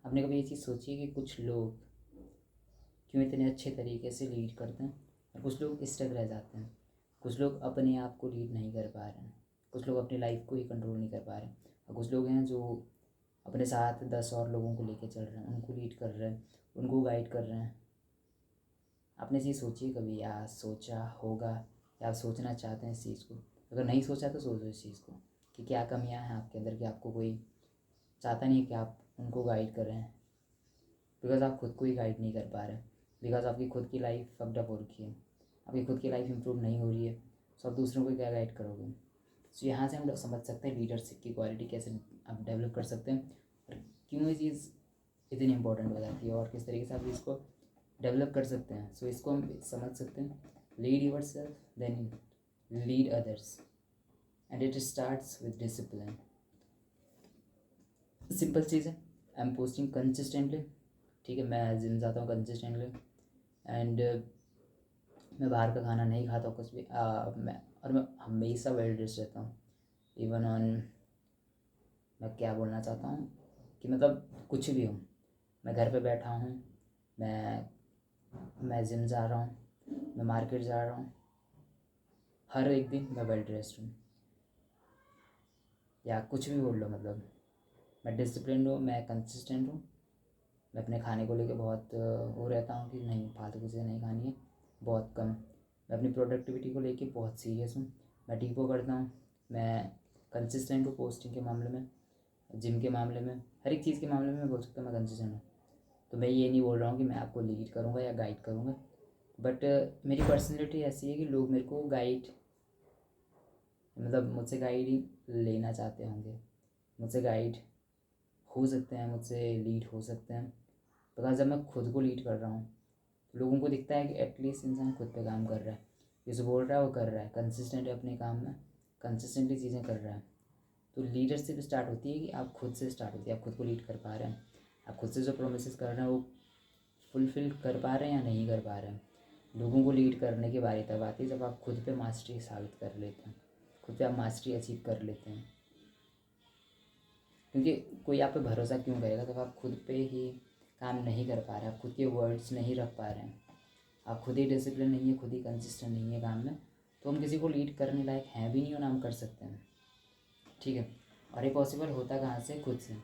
आपने कभी ये चीज़ सोची है कि कुछ लोग क्यों इतने अच्छे तरीके से लीड करते हैं और कुछ लोग स्टक रह जाते हैं? कुछ लोग अपने आप को लीड नहीं कर पा रहे हैं, कुछ लोग अपनी लाइफ को ही कंट्रोल नहीं कर पा रहे हैं, और कुछ लोग हैं जो अपने साथ 10 और लोगों को लेके चल रहे हैं, उनको लीड कर रहे हैं, उनको गाइड कर रहे हैं। आपने चीज़ सोची है कभी, या सोचा होगा, या आप सोचना चाहते हैं इस चीज़ को? अगर नहीं सोचा तो सोचो इस चीज़ को कि क्या कमियां हैं आपके अंदर कि आपको कोई चाहता नहीं है कि आप उनको गाइड कर रहे हैं, बिकॉज आप खुद को ही गाइड नहीं कर पा रहे, बिकॉज आपकी खुद की लाइफ फक्ड अप हो रखी है, आपकी खुद की लाइफ इंप्रूव नहीं हो रही है, सो आप दूसरों को क्या गाइड करोगे? सो यहाँ से हम लोग समझ सकते हैं लीडरशिप की क्वालिटी कैसे आप डेवलप कर सकते हैं और क्यों ये चीज़ इतनी इंपॉर्टेंट हो जाती है और किस तरीके से आप इसको डेवलप कर सकते हैं। सो इसको हम समझ सकते हैं, lead yourself then lead others and it starts with discipline. Simple चीज़ है, आई एम पोस्टिंग कंसिस्टेंटली, ठीक है, मैं जिम जाता हूँ कंसिस्टेंटली एंड मैं बाहर का खाना नहीं खाता हूँ कुछ भी, मैं हमेशा वेल ड्रेस रहता हूँ। इवन ऑन, मैं क्या बोलना चाहता हूँ कि मतलब कुछ भी हो, मैं घर पे बैठा हूँ, मैं जिम जा रहा हूँ, मैं मार्केट जा रहा हूँ, हर एक दिन मैं वेल ड्रेस्ड हूँ, या कुछ भी बोल लो, मतलब मैं डिसिप्लिन हूँ, मैं कंसिस्टेंट हूँ, मैं अपने खाने को लेके बहुत वो रहता हूँ कि नहीं फालतू चीज़ें नहीं खानी है, बहुत कम। मैं अपनी प्रोडक्टिविटी को लेके बहुत सीरियस हूँ, मैं डीपो करता हूँ, मैं कंसिस्टेंट हूँ पोस्टिंग के मामले में, जिम के मामले में, हर एक चीज़ के मामले में मैं बोल सकता हूँ मैं कंसिस्टेंट हूँ। तो मैं ये नहीं बोल रहा हूँ कि मैं आपको लीड करूँगा या गाइड करूँगा, बट मेरी पर्सनैलिटी ऐसी है कि लोग मेरे को गाइड, मतलब मुझसे गाइड ही लेना चाहते होंगे, मुझसे गाइड हो सकते हैं, मुझसे लीड हो सकते हैं, बिकॉज जब मैं खुद को लीड कर रहा हूँ तो लोगों को दिखता है कि एटलीस्ट इंसान खुद पे काम कर रहा है, ये जो बोल रहा है वो कर रहा है, कंसिस्टेंट है अपने काम में, कंसिस्टेंटली चीज़ें कर रहा है। तो लीडरशिप स्टार्ट होती है कि आप खुद से स्टार्ट होती है, आप खुद को लीड कर पा रहे हैं, आप खुद से जो प्रोमिस कर रहे हैं वो फुलफ़िल कर पा रहे हैं या नहीं कर पा रहे हैं। लोगों को लीड करने की बारी तब आती है जब आप खुद पे मास्टरी साबित कर लेते हैं, खुद पे आप मास्टरी अचीव कर लेते हैं। क्योंकि कोई आप पे भरोसा क्यों करेगा जब आप खुद पे ही काम नहीं कर पा रहे, आप खुद के वर्ड्स नहीं रख पा रहे हैं, आप खुद ही डिसिप्लिन नहीं है, खुद ही कंसिस्टेंट नहीं है काम में, तो हम किसी को लीड करने लायक हैं भी नहीं और ना हम कर सकते हैं, ठीक है। और ये पॉसिबल होता कहाँ से? खुद से।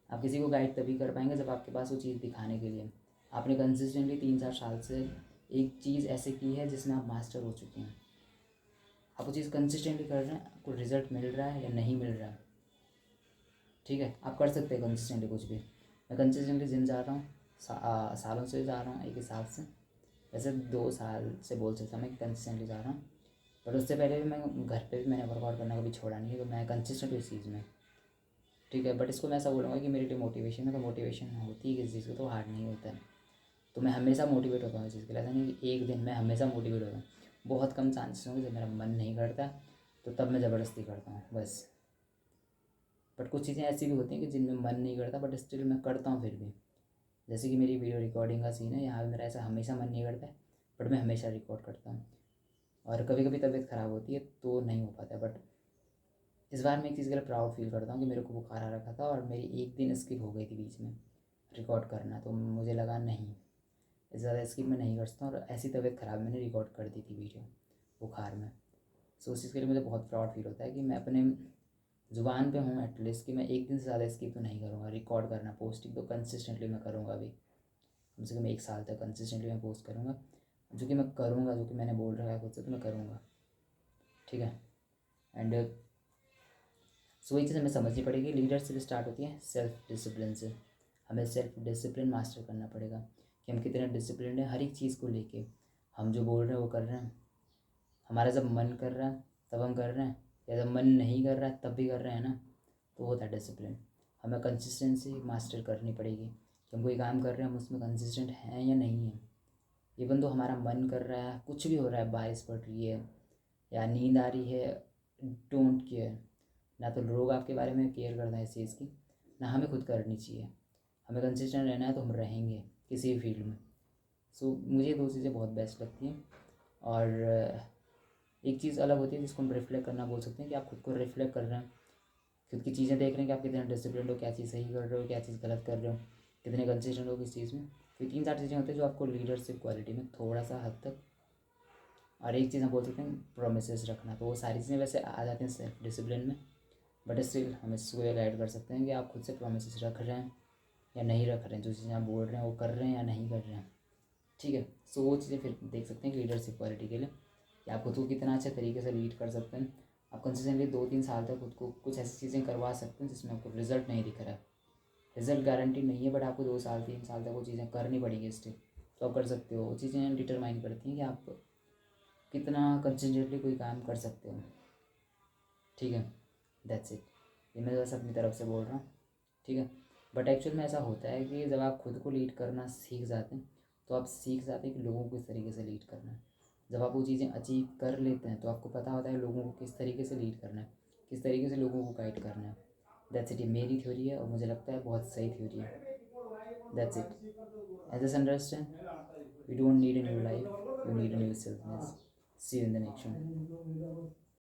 आप किसी को गाइड तभी कर पाएंगे जब आपके पास वो चीज़ दिखाने के लिए आपने कंसिस्टेंटली 3-4 साल से एक चीज़ ऐसे की है जिसमें आप मास्टर हो चुके हैं, आप वो चीज़ कंसिस्टेंटली कर रहे हैं, आपको रिजल्ट मिल रहा है या नहीं मिल रहा है, ठीक है, आप कर सकते हैं कंसिस्टेंटली कुछ भी। मैं कंसिस्टेंटली जिम जा रहा हूँ, सालों से जा रहा हूँ, एक हिसाब से, वैसे 2 साल से बोल सकता हूँ मैं कंसिस्टेंटली जा रहा हूँ, बट उससे पहले भी मैं घर पे भी मैंने वर्कआउट करना कभी छोड़ा नहीं है, तो मैं कंसिस्टेंट हूँ इस चीज़ में, ठीक है। बट इसको मैं ऐसा बोलूँगा कि मेरी जो मोटिवेशन है, तो मोटिवेशन होती है किसी चीज़ को तो हार्ड नहीं होता है, तो मैं हमेशा मोटिवेट होता हूँ इस चीज़ के लिए, ऐसा नहीं कि एक दिन, मैं हमेशा मोटिवेट होता हूँ। बहुत कम चांसेस होंगे जब मेरा मन नहीं करता तो तब मैं ज़बरदस्ती करता हूँ बस, बट कुछ चीज़ें ऐसी भी होती हैं कि जिनमें मन नहीं करता बट स्टिल मैं करता हूँ फिर भी, जैसे कि मेरी वीडियो रिकॉर्डिंग का सीन है, यहाँ पे मेरा ऐसा हमेशा मन नहीं करता है बट मैं हमेशा रिकॉर्ड करता हूँ, और कभी कभी तबीयत ख़राब होती है तो नहीं हो पाता है। बट इस बार मैं एक चीज़ के लिए प्राउड फील करता हूँ कि मेरे को बुखार आ रखा था और मेरी एक दिन स्किप हो गई थी बीच में रिकॉर्ड करना, तो मुझे लगा नहीं, इससे ज़्यादा स्किप मैं नहीं कर सकता, और ऐसी तबीयत ख़राब मैंने रिकॉर्ड कर दी थी वीडियो बुखार में। सो उस चीज़ के लिए मुझे बहुत प्राउड फील होता है कि मैं अपने ज़ुबान पे हूँ एटलीस्ट कि मैं एक दिन से ज़्यादा स्किप तो नहीं करूँगा, रिकॉर्ड करना, पोस्टिंग तो कंसिस्टेंटली मैं करूँगा अभी, कम से कम 1 साल तक कंसिस्टेंटली मैं पोस्ट करूँगा, जो कि मैं करूँगा, जो कि मैंने बोल रखा है खुद से तो मैं करूँगा, ठीक है। एंड सो वही चीज़ हमें समझनी पड़ेगी, लीडरशिप स्टार्ट होती है सेल्फ डिसिप्लिन से, हमें सेल्फ डिसिप्लिन मास्टर करना पड़ेगा कि हम कितने डिसिप्लिन हैं हर एक चीज़ को लेके, हम जो बोल रहे हैं वो कर रहे हैं, हमारा जब मन कर रहा है तब हम कर रहे हैं, या जब मन नहीं कर रहा है तब भी कर रहे हैं ना, तो होता है डिसिप्लिन। हमें कंसिस्टेंसी मास्टर करनी पड़ेगी कि हम कोई काम कर रहे हैं, हम उसमें कंसिस्टेंट हैं या नहीं हैं। इवन तो हमारा मन कर रहा है, कुछ भी हो रहा है, बारिश पड़ रही है या नींद आ रही है, डोंट केयर, ना तो लोग आपके बारे में केयर करते हैं इस चीज़ की, ना हमें खुद करनी चाहिए। हमें कंसिस्टेंट रहना है तो हम रहेंगे किसी भी फील्ड में। सो मुझे 2 चीज़ें बहुत बेस्ट लगती हैं। और एक चीज़ अलग होती है जिसको हम रिफ्लेक्ट करना बोल सकते हैं, कि आप खुद को रिफ्लेक्ट कर रहे हैं, खुद की चीज़ें देख रहे हैं कि आप कितने डिसिप्लिन हो, क्या चीज़ सही कर रहे हो, क्या चीज़ गलत कर रहे हो, कितने कंसिस्टेंट हो किस चीज़ में। तो 3-4 चीज़ें होती हैं जो आपको लीडरशिप क्वालिटी में थोड़ा सा हद तक, और एक चीज़ हम बोल सकते हैं प्रोमिसेस रखना। तो वो सारी चीज़ें वैसे आ जाती हैं सेल्फ डिसिप्लिन में, बट स्टिल हम इसको एक ऐड कर सकते हैं कि आप खुद से प्रोमिसेस रख रहे हैं या नहीं रख रहे हैं, जो चीज़ें आप बोल रहे हैं वो कर रहे हैं या नहीं कर रहे हैं। ठीक है, सो वो चीज़ें फिर देख सकते हैं कि लीडरशिप क्वालिटी के लिए कि आप खुद को कितना अच्छे तरीके से लीड कर सकते हैं। आप कंसिस्टेंटली 2-3 साल तक खुद को कुछ ऐसी चीज़ें करवा सकते हैं जिसमें आपको रिजल्ट नहीं दिख रहा है। रिजल्ट गारंटी नहीं है, बट आपको 2 साल 3 साल तक वो चीज़ें करनी पड़ेंगी स्टिल, तो आप कर सकते हो। वो चीज़ें डिटरमाइन करती हैं कि आप कितना कंसिस्टेंटली कोई काम कर सकते हो। ठीक है, दैट्स इट। ये मैं बस अपनी तरफ से बोल रहा हूँ। ठीक है, बट एक्चुअल में ऐसा होता है कि जब आप खुद को लीड करना सीख जाते हैं तो आप सीख जाते हैं कि लोगों को किस तरीके से लीड करना है। जब आप वो चीज़ें अचीव कर लेते हैं तो आपको पता होता है लोगों को किस तरीके से लीड करना है, किस तरीके से लोगों को गाइड करना है। That's it. ये मेरी थ्योरी है और मुझे लगता है बहुत सही थ्योरी है। That's it. As as understand, you don't need a new life, you need a new selfness. See you in the next one.